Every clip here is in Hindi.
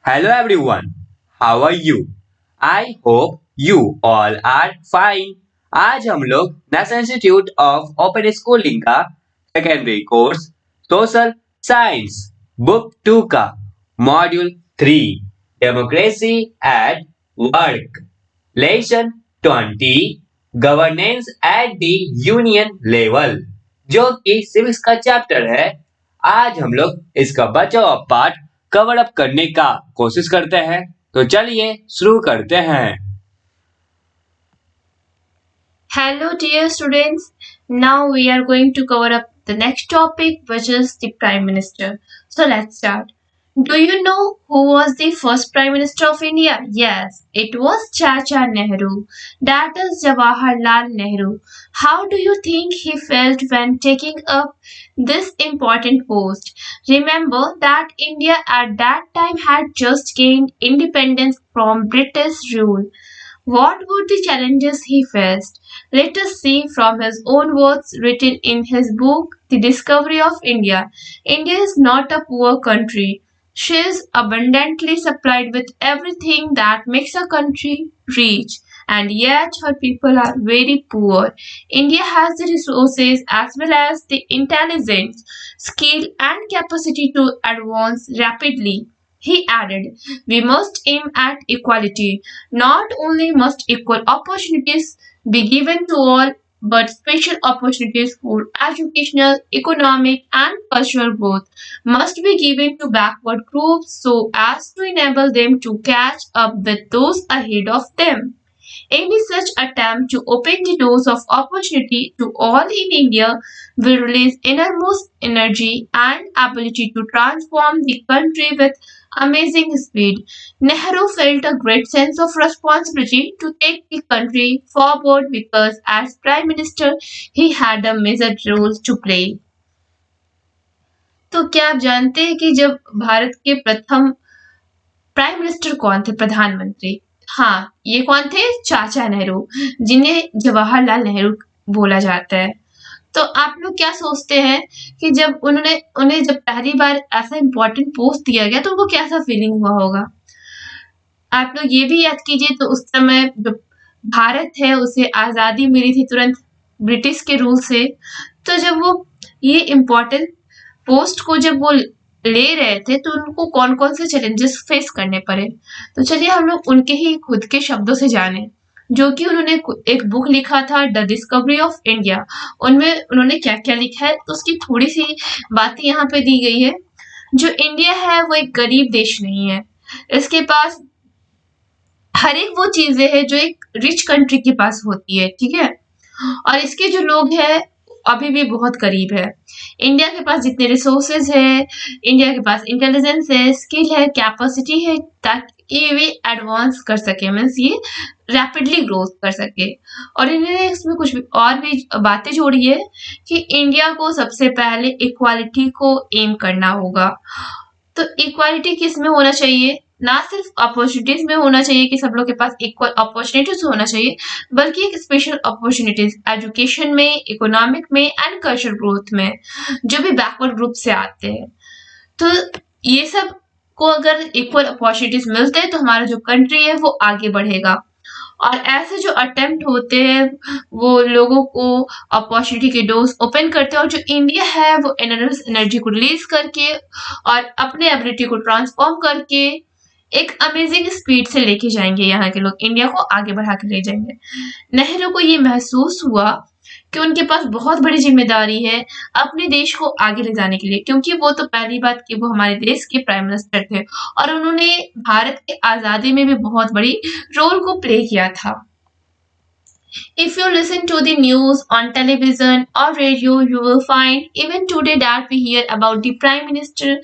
Hello everyone, how are you? I hope you all are fine. आज हम लोग national institute of open schooling का secondary course social science book 2 का module 3 democracy at work lesson 20 governance at the union level जो कि सिविक्स का चैप्टर है। आज हम लोग इसका बचा हुआ पार्ट कवर अप करने का कोशिश करते हैं, तो चलिए शुरू करते हैं। Hello, dear students. Now we are going to cover up the next topic, which is the Prime Minister. So let's start. Do you know who was the first Prime Minister of India? Yes, it was Chacha Nehru. That is Jawaharlal Nehru. How do you think he felt when taking up this important post? Remember that India at that time had just gained independence from British rule. What were the challenges he faced? Let us see from his own words written in his book, The Discovery of India. India is not a poor country. She is abundantly supplied with everything that makes a country rich, and yet her people are very poor. India has the resources as well as the intelligence, skill, and capacity to advance rapidly. He added, we must aim at equality. Not only must equal opportunities be given to all, but special opportunities for educational, economic, and cultural growth must be given to backward groups so as to enable them to catch up with those ahead of them. Any such attempt to open the doors of opportunity to all in India will release enormous energy and ability to transform the country with amazing speed. Nehru felt a great sense of responsibility to take the country forward because as Prime Minister he had a major role to play. तो क्या आप जानते हैं कि जब भारत के प्रथम प्राइम मिनिस्टर कौन थे, प्रधानमंत्री? हाँ, ये कौन थे? चाचा नेहरू, जिन्हें जवाहरलाल नेहरू बोला जाता है। तो आप लोग क्या सोचते हैं कि जब उन्हें जब पहली बार ऐसा इम्पोर्टेंट पोस्ट दिया गया तो उनको कैसा फीलिंग हुआ होगा? आप लोग ये भी याद कीजिए, तो उस समय जो भारत है उसे आज़ादी मिली थी तुरंत ब्रिटिश के रूल से। तो जब वो ये इम्पोर्टेंट पोस्ट को जब वो ले रहे थे तो उनको कौन-कौन से चैलेंजेस फेस करने पड़े। तो चलिए हम लोग उनके ही खुद के शब्दों से जानें, जो कि उन्होंने एक बुक लिखा था द डिस्कवरी ऑफ इंडिया। उनमें उन्होंने क्या-क्या लिखा है तो उसकी थोड़ी सी बातें यहाँ पे दी गई है। जो इंडिया है वो एक गरीब देश नहीं है। इसके पास हर एक वो चीजें हैं जो एक रिच कंट्री के पास होती है, ठीक है? और इसके जो लोग हैं अभी भी बहुत गरीब है। इंडिया के पास जितने रिसोर्सेज है, इंडिया के पास इंटेलिजेंस है, स्किल है, कैपेसिटी है ताकि वे एडवांस कर सके, मीन्स ये रैपिडली ग्रोथ कर सके। और इन्होंने इसमें कुछ और भी बातें जोड़ी है कि इंडिया को सबसे पहले इक्वालिटी को एम करना होगा। तो इक्वालिटी किस में होना चाहिए? ना सिर्फ अपॉर्चुनिटीज में होना चाहिए कि सब लोग के पास इक्वल अपॉर्चुनिटीज होना चाहिए, बल्कि एक स्पेशल अपॉर्चुनिटीज एजुकेशन में, इकोनॉमिक में एंड कल्चर ग्रोथ में, जो भी बैकवर्ड ग्रुप से आते हैं। तो ये सब को अगर इक्वल अपॉर्चुनिटीज मिलते हैं तो हमारा जो कंट्री है वो आगे बढ़ेगा। और ऐसे जो अटेम्प्ट होते हैं वो लोगों को अपॉर्चुनिटी के डोर्स ओपन करते हैं, और जो इंडिया है वो एनर्जी को रिलीज करके और अपने एबिलिटी को ट्रांसफॉर्म करके एक अमेजिंग स्पीड से लेके जाएंगे। यहाँ के लोग इंडिया को आगे बढ़ा के ले जाएंगे। नेहरू को ये महसूस हुआ कि उनके पास बहुत बड़ी जिम्मेदारी है अपने देश को आगे ले जाने के लिए, क्योंकि वो तो पहली बात कि वो हमारे देश के प्राइम मिनिस्टर थे और उन्होंने भारत के आज़ादी में भी बहुत बड़ी रोल को प्ले किया था। If you listen to the news on television or radio, you will find even today that we hear about the Prime Minister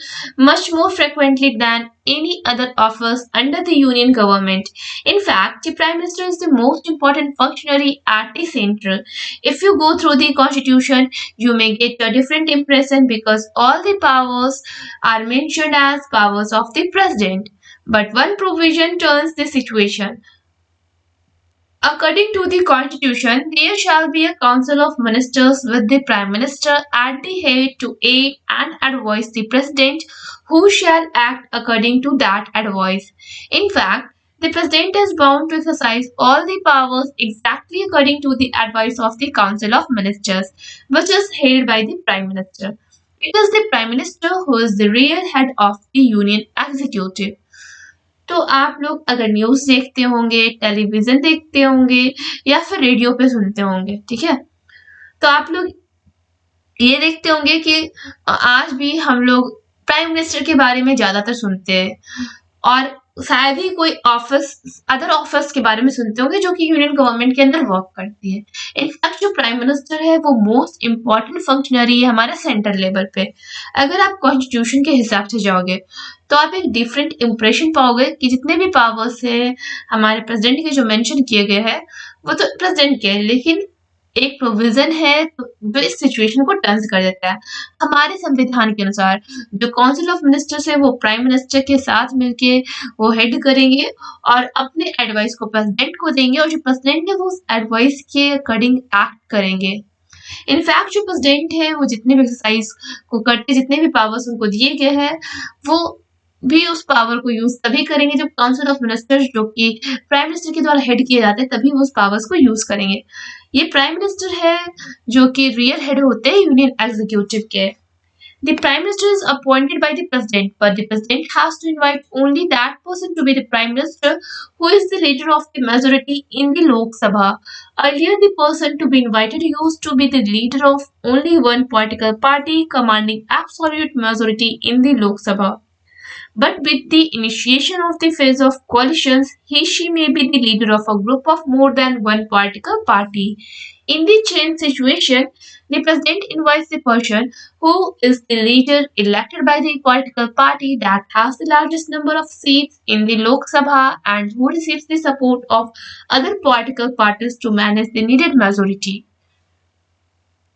much more frequently than any other office under the Union government. In fact, the Prime Minister is the most important functionary at the center. If you go through the Constitution, you may get a different impression because all the powers are mentioned as powers of the President. But one provision turns the situation According to the Constitution, there shall be a Council of Ministers with the Prime Minister at the head to aid and advise the President, who shall act according to that advice. In fact, the President is bound to exercise all the powers exactly according to the advice of the Council of Ministers, which is headed by the Prime Minister. It is the Prime Minister who is the real head of the Union Executive. तो आप लोग अगर न्यूज़ देखते होंगे, टेलीविज़न देखते होंगे या फिर रेडियो पे सुनते होंगे, ठीक है? तो आप लोग ये देखते होंगे कि आज भी हम लोग प्राइम मिनिस्टर के बारे में ज़्यादातर सुनते हैं और शायद ही कोई अदर ऑफिस के बारे में सुनते होंगे जो कि यूनियन गवर्नमेंट के अंदर वर्क करती है। इनफैक्ट जो प्राइम मिनिस्टर है वो मोस्ट इम्पॉर्टेंट फंक्शनरी है हमारे सेंट्रल लेवल पे। अगर आप कॉन्स्टिट्यूशन के हिसाब से जाओगे तो आप एक डिफरेंट इम्प्रेशन पाओगे कि जितने भी पावर्स है हमारे प्रेसिडेंट के जो मेंशन किए गए हैं वो तो प्रेसिडेंट के है, लेकिन एक प्रोविजन है जो इस सिचुएशन को टर्न्स कर देता है। हमारे संविधान के अनुसार जो काउंसिल ऑफ मिनिस्टर्स है वो प्राइम मिनिस्टर के साथ मिलके वो हेड करेंगे और अपने एडवाइस को प्रेसिडेंट को देंगे और जो प्रेसिडेंट है वो उस एडवाइस के अकॉर्डिंग एक्ट करेंगे। इनफैक्ट जो प्रेसिडेंट है वो जितने भी एक्सरसाइज को करते जितने भी पावर्स उनको दिए गए हैं वो भी उस पावर को यूज तभी करेंगे जब काउंसिल ऑफ मिनिस्टर्स जो कि प्राइम मिनिस्टर के द्वारा हेड किए जाते हैं तभी वो उस पावर्स को यूज करेंगे। ये प्राइम मिनिस्टर है जो कि रियल हेड होते हैं यूनियन एग्जीक्यूटिव के। The Prime Minister is appointed by the President, but the President has to invite only that person to be the Prime Minister who is the leader of the majority in the Lok Sabha. Earlier, the person to be invited used to be the leader of only one political party commanding absolute majority in the Lok Sabha. But with the initiation of the phase of coalitions, she may be the leader of a group of more than one political party. In the change situation, the president invites the person who is the leader elected by the political party that has the largest number of seats in the Lok Sabha and who receives the support of other political parties to manage the needed majority.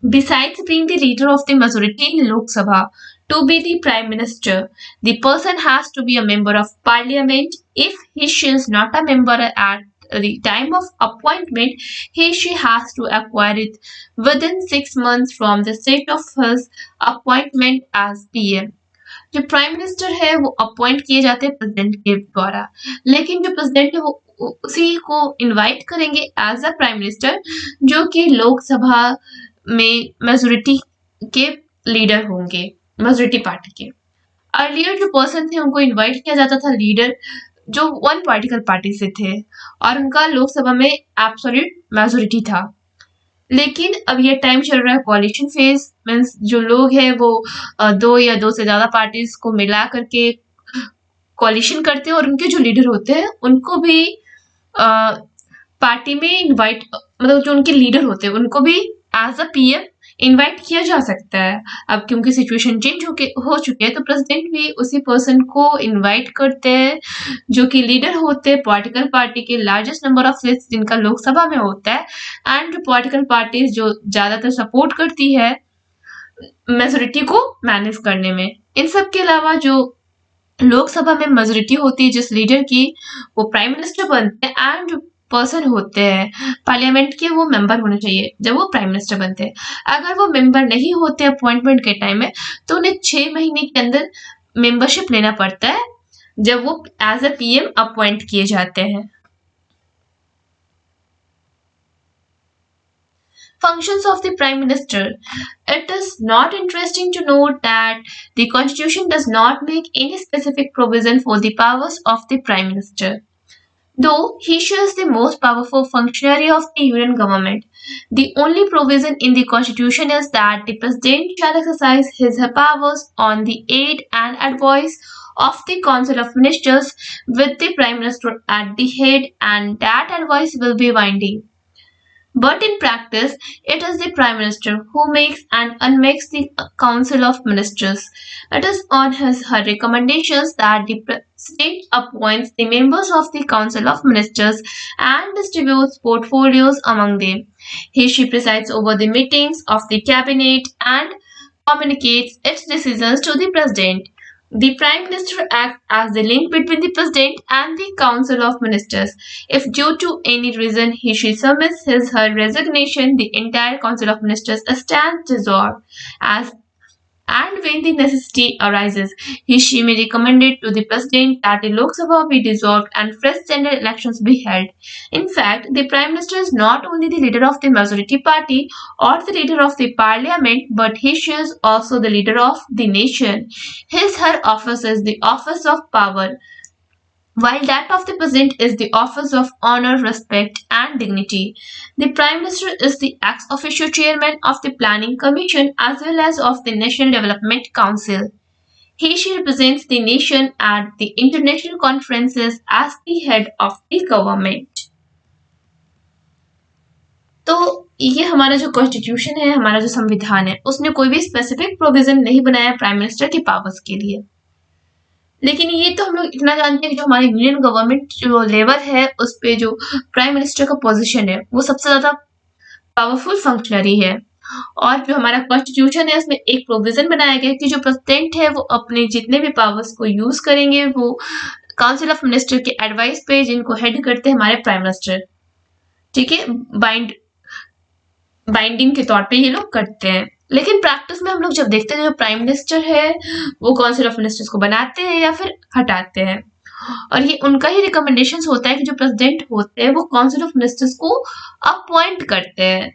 Besides being the leader of the majority in Lok Sabha, to be the Prime Minister, the person has to be a member of Parliament. If she is not a member at the time of appointment, she has to acquire it within 6 months from the date of his appointment as PM. जो प्राइम मिनिस्टर है वो अपॉइंट किए जाते हैं प्रेसिडेंट के द्वारा, लेकिन जो प्रेसिडेंट है वो उसी को इनवाइट करेंगे एज अ प्राइम मिनिस्टर जो कि लोकसभा में मेजोरिटी के लीडर होंगे, मेजोरिटी पार्टी के। अर्लियर जो पर्सन थे उनको इनवाइट किया जाता था लीडर जो वन पॉलिटिकल पार्टी से थे और उनका लोकसभा में एब्सोल्यूट मेजोरिटी था। लेकिन अब ये टाइम चल रहा है कोalition फेज, मीन्स जो लोग हैं वो दो या दो से ज्यादा पार्टीज को मिला करके कोalition करते हैं और उनके जो लीडर होते हैं उनको भी पार्टी में इनवाइट, मतलब जो उनके लीडर होते हैं उनको भी एज अ पीएम इनवाइट किया जा सकता है। अब क्योंकि सिचुएशन चेंज हो चुकी है तो प्रेसिडेंट भी उसी पर्सन को इनवाइट करते हैं जो कि लीडर होते हैं पॉलिटिकल पार्टी के लार्जेस्ट नंबर ऑफ सीट्स जिनका लोकसभा में होता है एंड जो पॉलिटिकल पार्टीज जो ज्यादातर सपोर्ट करती है मेजोरिटी को मैनेज करने में। इन सब के अलावा जो लोकसभा में मेजोरिटी होती है जिस लीडर की वो प्राइम मिनिस्टर बनते हैं एंड जो पर्सन होते हैं पार्लियामेंट के वो मेंबर होने चाहिए जब वो प्राइम मिनिस्टर बनते हैं। अगर वो मेंबर नहीं होते अपॉइंटमेंट के टाइम में तो उन्हें 6 महीने के अंदर मेंबरशिप लेना पड़ता है जब वो एज अ पीएम अपॉइंट किए जाते हैं। Functions of the Prime Minister. It is not interesting to note that the Constitution does not make any specific provision for the powers of the Prime Minister. Though he is the most powerful functionary of the Union government, the only provision in the Constitution is that the President shall exercise his powers on the aid and advice of the Council of Ministers with the Prime Minister at the head, and that advice will be binding. But in practice, it is the Prime Minister who makes and unmakes the Council of Ministers. It is on her recommendations that the President appoints the members of the Council of Ministers and distributes portfolios among them. She presides over the meetings of the Cabinet and communicates its decisions to the President. The Prime Minister acts as the link between the President and the Council of Ministers. If due to any reason she submits her resignation, the entire Council of Ministers stands dissolved. As and when the necessity arises, she may recommend it to the President that the Lok Sabha be dissolved and fresh general elections be held. In fact, the Prime Minister is not only the leader of the majority party or the leader of the parliament, but he is also the leader of the nation. Her office is the office of power, while that of the President is the office of honor, respect, and dignity. The Prime Minister is the ex officio chairman of the Planning Commission as well as of the National Development Council. She represents the nation at the international conferences as the head of the government. तो ये हमारा जो कॉन्स्टिट्यूशन है, हमारा जो संविधान है, उसने कोई भी स्पेसिफिक प्रोविजन नहीं बनाया प्राइम मिनिस्टर की पावर्स के लिए। लेकिन ये तो हम लोग इतना जानते हैं कि जो हमारे यूनियन गवर्नमेंट जो लेवल है उस पे जो प्राइम मिनिस्टर का पोजीशन है वो सबसे ज्यादा पावरफुल फंक्शनरी है। और जो हमारा कॉन्स्टिट्यूशन है उसमें एक प्रोविजन बनाया गया है कि जो प्रेसिडेंट है वो अपने जितने भी पावर्स को यूज करेंगे वो काउंसिल ऑफ मिनिस्टर के एडवाइस पे, जिनको हेड करते हैं हमारे प्राइम मिनिस्टर, ठीक है, बाइंडिंग के तौर पे ये लोग करते हैं। लेकिन प्रैक्टिस में हम लोग जब देखते हैं जो प्राइम मिनिस्टर है वो काउंसिल ऑफ मिनिस्टर्स को बनाते हैं या फिर हटाते हैं, और ये उनका ही रिकमेंडेशंस होता है कि जो प्रेसिडेंट होते हैं वो काउंसिल ऑफ मिनिस्टर्स को अपॉइंट करते हैं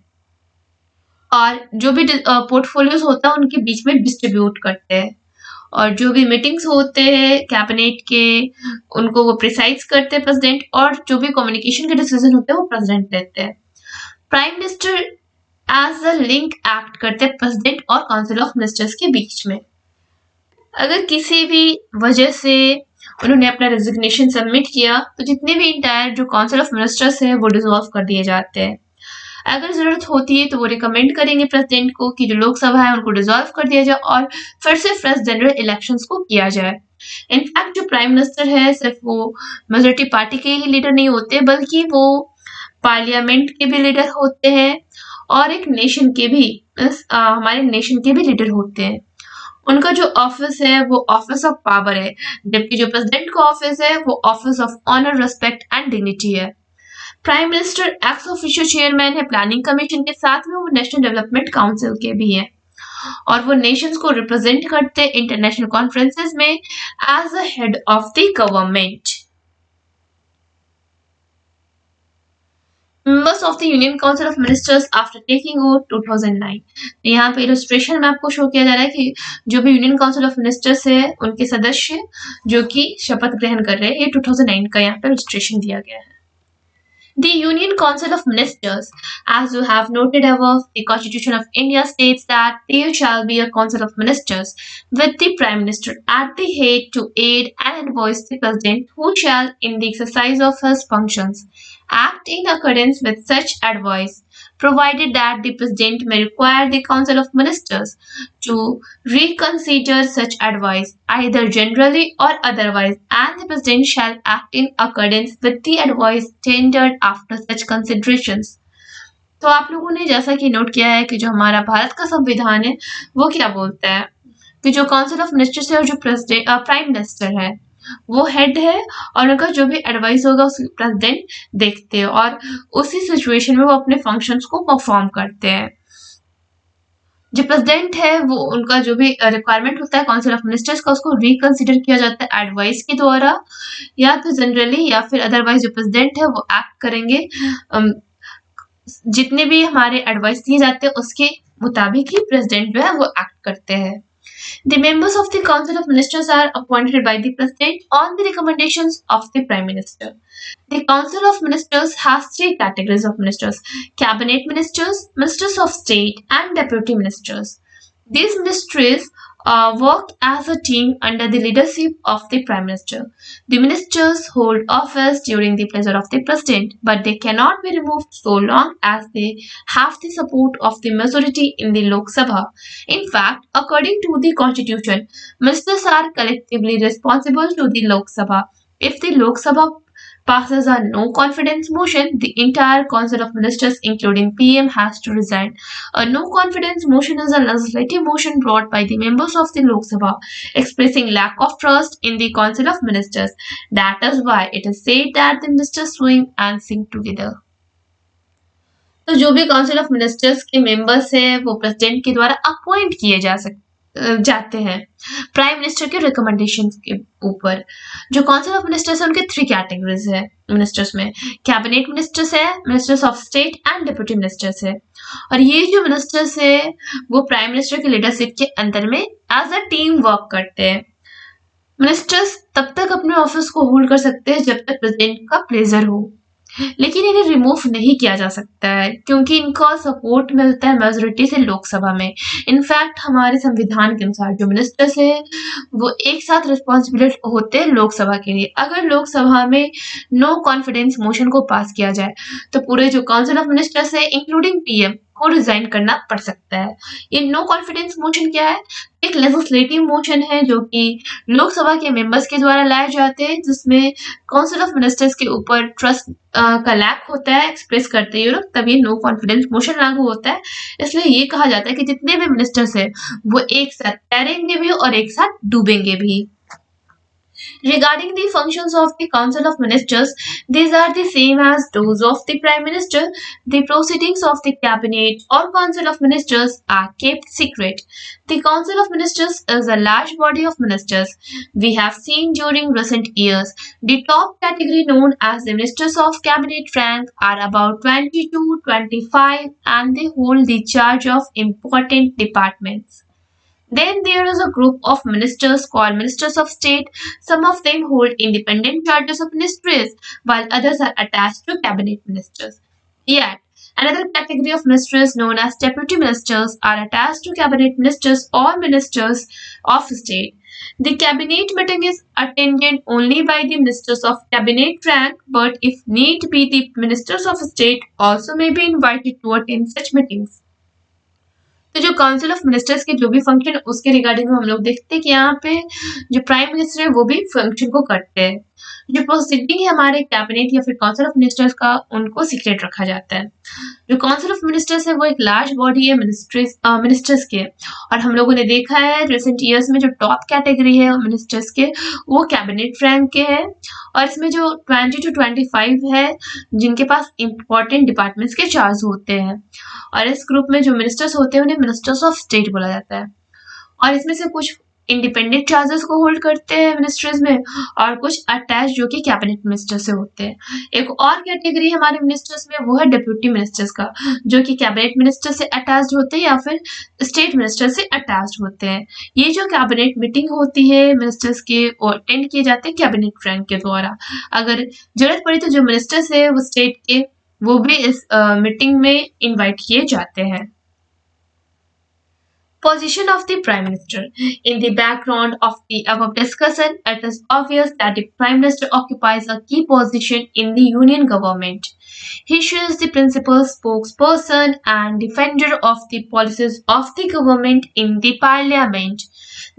और जो भी पोर्टफोलियोज होता है उनके बीच में डिस्ट्रीब्यूट करते हैं, और जो भी मीटिंग्स होते हैं कैबिनेट के उनको वो प्रिसाइज करते हैं प्रेसिडेंट, और जो भी कम्युनिकेशन के डिसीजन होते हैं वो प्रेसिडेंट लेते हैं। Prime minister as a link act करते हैं प्रेसिडेंट और काउंसिल ऑफ मिनिस्टर्स के बीच में। अगर किसी भी वजह से उन्होंने अपना रेजिग्नेशन सबमिट किया तो जितने भी इंटायर जो काउंसिल ऑफ मिनिस्टर्स है वो डिसॉल्व कर दिए जाते हैं। अगर जरूरत होती है तो वो रिकमेंड करेंगे प्रेसिडेंट को कि जो लोकसभा है उनको डिसॉल्व कर दिया जाए और फिर से फ्रेश जनरल इलेक्शंस को किया जाए। इनफैक्ट जो प्राइम मिनिस्टर है सिर्फ वो मेजोरिटी पार्टी के ही लीडर नहीं होते बल्कि वो पार्लियामेंट के भी लीडर होते हैं और एक नेशन के भी हमारे नेशन के भी लीडर होते हैं। उनका जो ऑफिस है वो ऑफिस ऑफ पावर है, जबकि जो प्रेसिडेंट का ऑफिस है वो office of honour, respect and dignity है। Prime minister ex official chairman है प्लानिंग कमीशन के, साथ में वो नेशनल डेवलपमेंट काउंसिल के भी हैं और वो नेशंस को रिप्रेजेंट करते हैं इंटरनेशनल कॉन्फ्रेंसेस में as a head of the government. Members of the Union Council of Ministers after taking over 2009। यहाँ पे इलस्ट्रेशन में आपको शो किया जा रहा है कि जो भी यूनियन काउंसिल ऑफ मिनिस्टर्स है उनके सदस्य जो कि शपथ ग्रहण कर रहे हैं, ये 2009 का यहाँ पे इलस्ट्रेशन दिया गया है। The Union Council of Ministers, as you have noted above, the Constitution of India states that there shall be a Council of Ministers with the Prime Minister at the head to aid and advise the President, who shall, in the exercise of his functions, act in accordance with such advice, provided that the President may require the Council of Ministers to reconsider such advice, either generally or otherwise, and the President shall act in accordance with the advice tendered after such considerations। तो आप लोगों ने जैसा कि नोट किया है कि जो हमारा भारत का संविधान है वो क्या बोलता है कि जो काउंसिल ऑफ मिनिस्टर्स है और जो प्राइम मिनिस्टर है वो हेड है और उनका जो भी एडवाइस होगा उसको प्रेसिडेंट देखते हैं और उसी सिचुएशन में वो अपने फंक्शंस को परफॉर्म करते हैं। जो प्रेसिडेंट है वो उनका जो भी रिक्वायरमेंट होता है काउंसिल ऑफ मिनिस्टर्स का उसको रिकंसिडर किया जाता है एडवाइस के द्वारा, या तो जनरली या फिर अदरवाइज जो प्रेसिडेंट है वो एक्ट करेंगे जितने भी हमारे एडवाइस दिए जाते हैं उसके मुताबिक ही प्रेसिडेंट जो है वो एक्ट करते हैं। The members of the Council of Ministers are appointed by the President on the recommendations of the Prime Minister. The Council of Ministers has three categories of ministers: Cabinet Ministers, Ministers of State, and Deputy Ministers. These ministries work as a team under the leadership of the Prime Minister. The ministers hold office during the pleasure of the President, but they cannot be removed so long as they have the support of the majority in the Lok Sabha. In fact, according to the Constitution, ministers are collectively responsible to the Lok Sabha. If the Lok Sabha passes a no confidence motion, the entire Council of Ministers, including PM, has to resign. A no confidence motion is a legislative motion brought by the members of the Lok Sabha expressing lack of trust in the Council of Ministers. That is why it is said that the ministers swing and sing together. तो जो भी काउंसिल ऑफ मिनिस्टर्स के मेंबर्स हैं वो प्रेसिडेंट के द्वारा अपॉइंट किए जाते हैं प्राइम मिनिस्टर के रिकमेंडेशन के ऊपर। जो काउंसिल ऑफ मिनिस्टर्स है उनके 3 कैटेगरीज है मिनिस्टर्स में, कैबिनेट मिनिस्टर्स है, ministers of state and deputy ministers है। और ये जो मिनिस्टर्स है वो प्राइम मिनिस्टर की लीडरशिप के अंदर में एज अ टीम वर्क करते हैं। मिनिस्टर्स तब तक अपने ऑफिस को होल्ड कर सकते हैं जब तक प्रेसिडेंट का प्लेजर हो, लेकिन इन्हें रिमूव नहीं किया जा सकता है क्योंकि इनका सपोर्ट मिलता है मेजोरिटी से लोकसभा में। इनफैक्ट हमारे संविधान के अनुसार जो मिनिस्टर्स है वो एक साथ रिस्पॉन्सिबिलिटी होते हैं लोकसभा के लिए। अगर लोकसभा में नो कॉन्फिडेंस मोशन को पास किया जाए तो पूरे जो काउंसिल ऑफ मिनिस्टर्स है इंक्लूडिंग पीएम को रिजाइन करना पड़ सकता है। ये नो कॉन्फिडेंस मोशन क्या है? एक लेजिस्लेटिव मोशन है जो कि लोकसभा के मेंबर्स के द्वारा लाए जाते हैं, जिसमें काउंसिल ऑफ मिनिस्टर्स के ऊपर ट्रस्ट का लैक होता है एक्सप्रेस करते हैं लोग, तब ये नो कॉन्फिडेंस मोशन लागू होता है। इसलिए ये कहा जाता है कि जितने भी मिनिस्टर्स हैं वो एक साथ तैरेंगे भी और एक साथ डूबेंगे भी। Regarding the functions of the Council of Ministers, these are the same as those of the Prime Minister. The proceedings of the Cabinet or Council of Ministers are kept secret. The Council of Ministers is a large body of ministers we have seen during recent years. The top category known as the Ministers of Cabinet rank are about 20 to 25 and they hold the charge of important departments. Then there is a group of ministers called Ministers of State. Some of them hold independent charges of ministries, while others are attached to cabinet ministers. Yet, another category of ministers known as deputy ministers are attached to cabinet ministers or ministers of state. The cabinet meeting is attended only by the ministers of cabinet rank, but if need be, the ministers of state also may be invited to attend such meetings. तो जो काउंसिल ऑफ मिनिस्टर्स के जो भी फंक्शन उसके रिगार्डिंग हम लोग देखते हैं कि यहाँ पे जो प्राइम मिनिस्टर है वो भी फंक्शन को करते हैं। जो प्रोसीडिंग है हमारे कैबिनेट या फिर काउंसिल ऑफ मिनिस्टर्स का उनको सीक्रेट रखा जाता है। जो काउंसिल ऑफ मिनिस्टर्स है वो एक लार्ज बॉडी है मिनिस्टर्स के, और हम लोगों ने देखा है रिसेंट ईयर्स में जो टॉप कैटेगरी है मिनिस्टर्स के वो कैबिनेट रैंक के है, और इसमें जो 20 to 25 है जिनके पास इंपॉर्टेंट डिपार्टमेंट्स के चार्ज होते हैं, और इस ग्रुप में जो मिनिस्टर्स होते हैं उन्हें मिनिस्टर्स ऑफ स्टेट बोला जाता है। और इसमें से कुछ इंडिपेंडेंट चार्जेस को होल्ड करते हैं मिनिस्ट्रीज में और कुछ अटैच जो कि कैबिनेट मिनिस्टर से होते हैं। एक और कैटेगरी हमारे मिनिस्टर्स में वो है डिप्यूटी मिनिस्टर्स का, जो कि कैबिनेट मिनिस्टर से अटैच्ड होते हैं या फिर स्टेट मिनिस्टर से अटैच्ड होते हैं। ये जो कैबिनेट मीटिंग होती है मिनिस्टर्स के वो अटेंड किए जाते हैं कैबिनेट रैंक के द्वारा। अगर जरूरत पड़ी तो जो मिनिस्टर्स है वो स्टेट के वो भी इस मीटिंग में इन्वाइट किए जाते हैं। Position of the Prime Minister. In the background of the above discussion, it is obvious that the Prime Minister occupies a key position in the Union government. He is the principal spokesperson and defender of the policies of the government in the Parliament.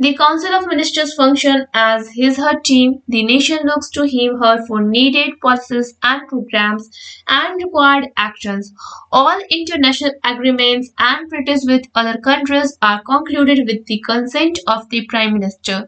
The Council of Ministers function as her team. The nation looks to her for needed policies and programs and required actions. All international agreements and treaties with other countries are concluded with the consent of the Prime Minister.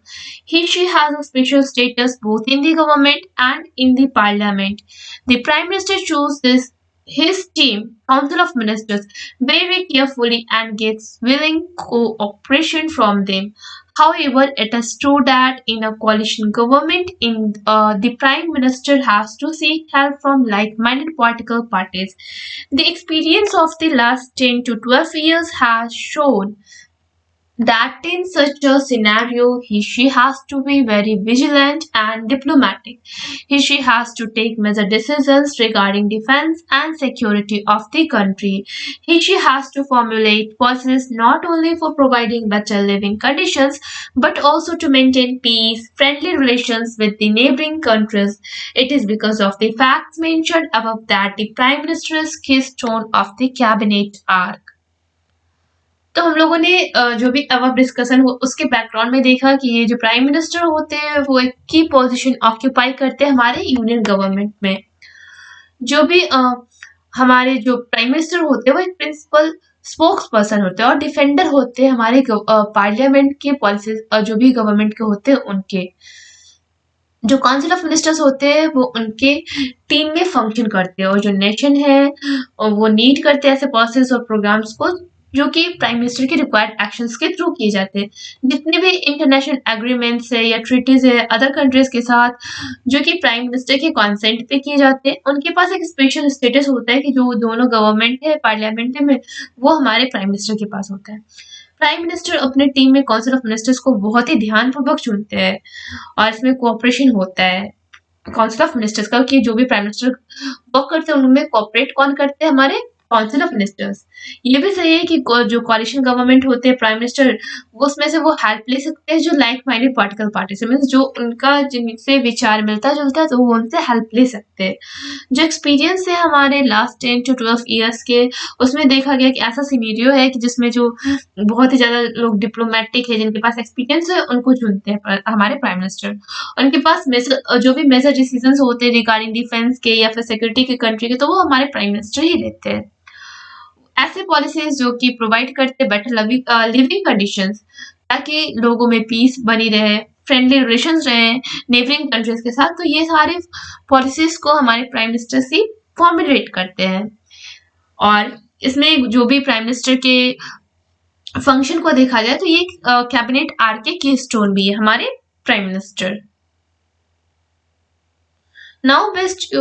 She has a special status both in the government and in the Parliament. The Prime Minister chooses his team, Council of Ministers, very carefully and gets willing cooperation from them. However, it is true that in a coalition government, the Prime Minister has to seek help from like-minded political parties. The experience of the last 10 to 12 years has shown that in such a scenario, she has to be very vigilant and diplomatic. She has to take major decisions regarding defense and security of the country. She has to formulate policies not only for providing better living conditions, but also to maintain peace, friendly relations with the neighboring countries. It is because of the facts mentioned above that the Prime Minister's keystone of the cabinet are. तो हम लोगों ने जो भी अब डिस्कशन उसके बैकग्राउंड में देखा कि ये जो प्राइम मिनिस्टर होते हैं वो एक की पोजीशन ऑक्यूपाई करते हैं हमारे यूनियन गवर्नमेंट में। जो भी हमारे जो प्राइम मिनिस्टर होते हैं वो एक प्रिंसिपल स्पोक्स पर्सन होते हैं और डिफेंडर होते हैं हमारे पार्लियामेंट के पॉलिसीज जो भी गवर्नमेंट के होते हैं उनके। जो काउंसिल ऑफ मिनिस्टर्स होते हैं वो उनके टीम में फंक्शन करते हैं और जो नेशन है वो नीड करते हैं ऐसे पॉलिसीज और प्रोग्राम्स को जो कि प्राइम मिनिस्टर के रिक्वायर्ड एक्शंस के थ्रू किए जाते हैं। जितने भी इंटरनेशनल एग्रीमेंट्स है या ट्रीटीज है अदर कंट्रीज के साथ जो कि प्राइम मिनिस्टर के कॉन्सेंट पे किए जाते हैं, उनके पास एक स्पेशल स्टेटस होता है कि जो दोनों गवर्नमेंट है पार्लियामेंट में वो हमारे प्राइम मिनिस्टर के पास होता है। प्राइम मिनिस्टर अपने टीम में काउंसिल ऑफ मिनिस्टर्स को बहुत ही ध्यानपूर्वक चुनते हैं और इसमें कोऑपरेशन होता है काउंसिल ऑफ मिनिस्टर्स का कि जो भी प्राइम मिनिस्टर वर्क करते हैं उनमें कोऑपरेट कौन करते हैं हमारे काउंसिल ऑफ मिनिस्टर्स। ये भी सही है कि जो कोalition गवर्नमेंट होते हैं प्राइम मिनिस्टर वो उसमें से वो हेल्प ले सकते हैं जो लाइक माइंडेड पॉलिटिकल पार्टी से मीन्स जो उनका जिनसे विचार मिलता जुलता है तो वो उनसे हेल्प ले सकते हैं। जो एक्सपीरियंस है हमारे लास्ट 10 to 12 ईयर्स के उसमें देखा गया कि ऐसा सिनेरियो है कि जिसमें जो बहुत ही ज्यादा लोग डिप्लोमेटिक है जिनके पास एक्सपीरियंस है उनको चुनते हैं हमारे प्राइम मिनिस्टर। उनके पास जो भी मेजर डिसीजंस होते हैं रिगार्डिंग डिफेंस के या फिर सिक्योरिटी के कंट्री के तो वो हमारे प्राइम मिनिस्टर ही लेते हैं। ऐसे पॉलिसीज जो कि प्रोवाइड करते बेटर लिविंग कंडीशंस ताकि लोगों में पीस बनी रहे, फ्रेंडली रिलेशंस रहे नेबरिंग कंट्रीज के साथ, तो ये सारे पॉलिसीज को हमारे प्राइम मिनिस्टर ही फॉर्मुलेट करते हैं। और इसमें जो भी प्राइम मिनिस्टर के फंक्शन को देखा जाए तो ये कैबिनेट आर के की स्टोन भी है हमारे prime minister. Now based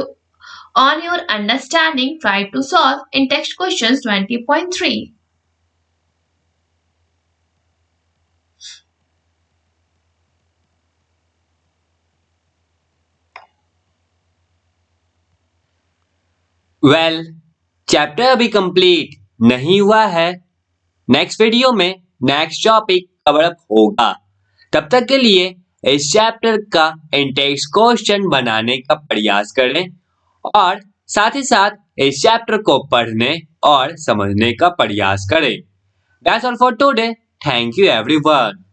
on your understanding, try to solve in text questions 20.3. Well chapter अभी कंप्लीट नहीं हुआ है। नेक्स्ट वीडियो में नेक्स्ट टॉपिक कवर अप होगा। तब तक के लिए इस चैप्टर का इंटेक्स्ट क्वेश्चन बनाने का प्रयास करें और साथ ही साथ इस चैप्टर को पढ़ने और समझने का प्रयास करें। That's all for today. Thank you everyone.